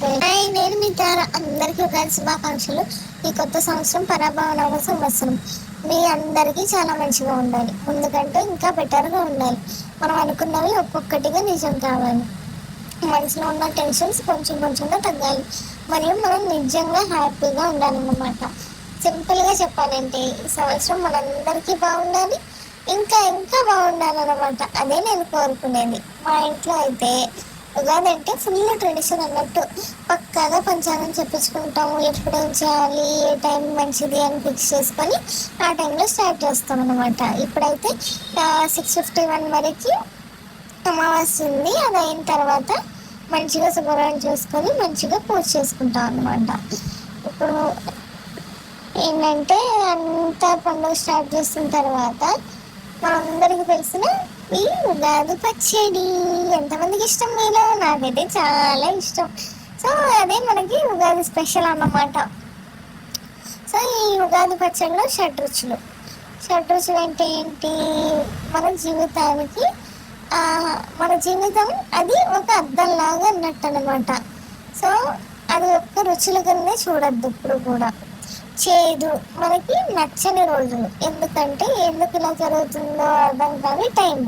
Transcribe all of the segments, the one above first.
Hi, నేను మీ తార. అందరికీ ఉగాది శుభాకాంక్షలు. ఈ కొత్త సంవత్సరం పరాభవనామ సంవత్సరం మీ అందరికీ చాలా మంచిగా ఉండాలి. ముందుకంటే ఇంకా బెటర్గా ఉండాలి. మనం అనుకున్నవి ఒక్కొక్కటిగా నిజం కావాలి. మనసులో ఉన్న టెన్షన్స్ కొంచెం కొంచెంగా తగ్గాలి. మరియు మనం నిజంగా హ్యాపీగా ఉండాలన్నమాట. సింపుల్గా చెప్పాలంటే ఈ సంవత్సరం మనందరికీ బాగుండాలి. ఇంకా ఇంకా బాగుండాలన్నమాట. అదే నేను కోరుకునేది. మా ఇంట్లో అయితే ఉగాది అంటే ఫుల్ ట్రెడిషన్ అన్నట్టు. పక్కాగా పంచాంగం చెప్పించుకుంటాము. ఎప్పుడేం చేయాలి, ఏ టైం మంచిది అని ఫిక్స్ చేసుకొని ఆ టైంలో స్టార్ట్ చేస్తాం అనమాట. ఇప్పుడైతే 6:51 వరకు అమావాస్య ఉంది. అది అయిన తర్వాత మంచిగా శుభ్రం చేసుకొని మంచిగా పూజ చేసుకుంటాం అనమాట. ఇప్పుడు ఏంటంటే అంతా పండుగ స్టార్ట్ చేసిన తర్వాత మనందరికీ తెలిసిన ఈ ఉగాది పచ్చడి ఎంతమందికి ఇష్టం మీలో? నాకైతే చాలా ఇష్టం. సో అదే మనకి ఉగాది స్పెషల్ అన్నమాట. సో ఈ ఉగాది పచ్చడిలో షడ్రుచులు అంటే ఏంటి? మన జీవితానికి మన జీవితం అది ఒక అద్దంలాగా అన్నట్టు అనమాట. సో అది ఒక్క రుచుల కిందే చూడద్దు ఇప్పుడు కూడా. చేదు మనకి నచ్చని రోజులు, ఎందుకంటే ఎందుకు ఇలా జరుగుతుందో అర్థం కాని టైం.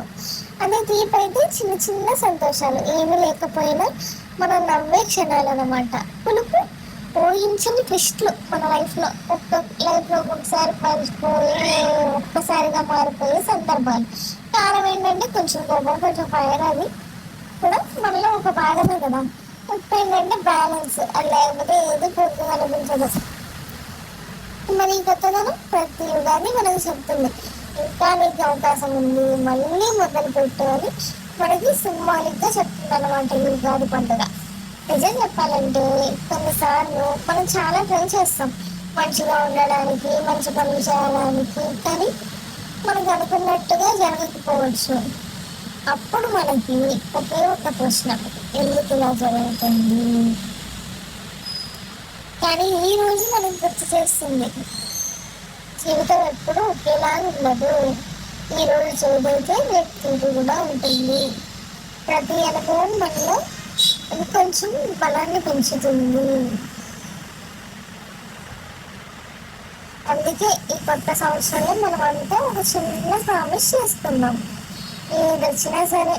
అదే తీపి అయితే చిన్న చిన్న సంతోషాలు, ఏమీ లేకపోయినా మనం నవ్వే క్షణాలు అనమాట. పులుపు ఊహించని ట్విస్ట్లు మన లైఫ్లో ఒక్కొక్కసారి పంచిపోయి ఒక్కసారిగా మారిపోయే సందర్భాలు. కారణం ఏంటంటే కొంచెం కోపం, కొంచెం ఫైర్, అది కూడా మనలో ఒక భాగమే కదా. ఉప్పు ఏంటంటే బ్యాలెన్స్, అది లేకపోతే ఏది పూర్తిగా అనిపించదు. మరి కొత్తదనం ప్రతి ఉగాది మనకు చెప్తుంది ఇంకా నీకు అవకాశం ఉంది, మళ్ళీ మొదలు పెట్టు అని మనకి సింబాలిక్గా చెప్తుంది అనమాట ఈ ఉగాది పండుగ. నిజం చెప్పాలంటే కొన్నిసార్లు మనం చాలా ట్రై చేస్తాం మంచిగా ఉండడానికి, మంచి పనులు చేయడానికి, కానీ మనకు అనుకున్నట్టుగా జరగకపోవచ్చు. అప్పుడు మనకి ఒకే ఒక్క ప్రశ్న, ఎందుకు ఇలా జరుగుతుంది? కానీ ఈ రోజు మనకు గుర్తు చేస్తుంది జీవితం ఎప్పుడు ఒకేలా ఉండదు. ఈ రోజు చేదైతే రేపు తీపి కూడా ఉంటుంది. ప్రతి అనుభవం మనలో ఇంకొంచెం బలాన్ని పెంచుతుంది. అందుకే ఈ కొత్త సంవత్సరంలో మనం అంతా ఒక చిన్న ప్రామిస్ చేసుకున్నాం. ఏది వచ్చినా సరే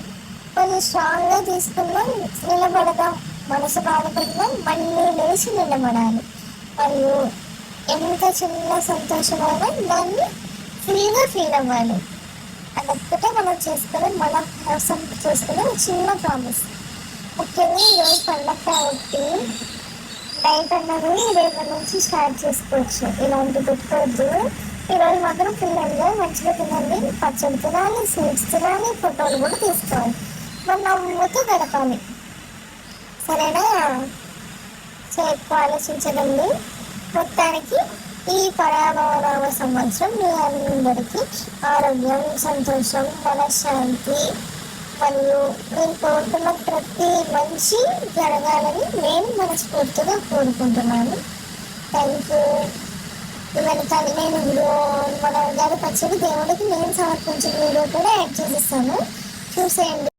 కొన్ని స్ట్రాంగ్గా తీసుకున్నాం, నిలబడదాం. మనసు బాధపడినా మళ్ళీ లేచి నిలబడాలి. మరియు ఎంత చిన్న సంతోషమైనా దాన్ని ఫ్రీగా ఫీల్ అవ్వాలి. అదొక్కటే మనం చేసుకుని మన కోసం చేసుకునే చిన్న ప్రామిస్. ముఖ్యంగా ఈరోజు పండగ కాబట్టి డైట్ అన్నది రేపటి నుంచి స్టార్ట్ చేసుకోవచ్చు. ఇలాంటి పెట్టుకోవద్దు. ఈరోజు మాత్రం పిల్లలుగా మంచిగా తినండి, పచ్చడి తినాలి, స్వీట్స్ తినాలి, ఫోటోలు కూడా తీసుకోవాలి. మనం నవ్వుతూ గడపాలి. సరేనా? సో ఎక్కువ ఆలోచించదండి. మొత్తానికి ఈ పరాభవనామ సంవత్సరం మీ అందరికీ ఆరోగ్యం, సంతోషం, మనశ్శాంతి మరియు నేను కోరుకున్న ప్రతి మంచి జరగాలని నేను మనస్ఫూర్తిగా కోరుకుంటున్నాను. Thank you. ఇవన్నీ నేను మన ఉగాది పచ్చడి దేవుడికి నేను సమర్పించిన వీడియో కూడా యాడ్ చేసేస్తాను, చూసేయండి.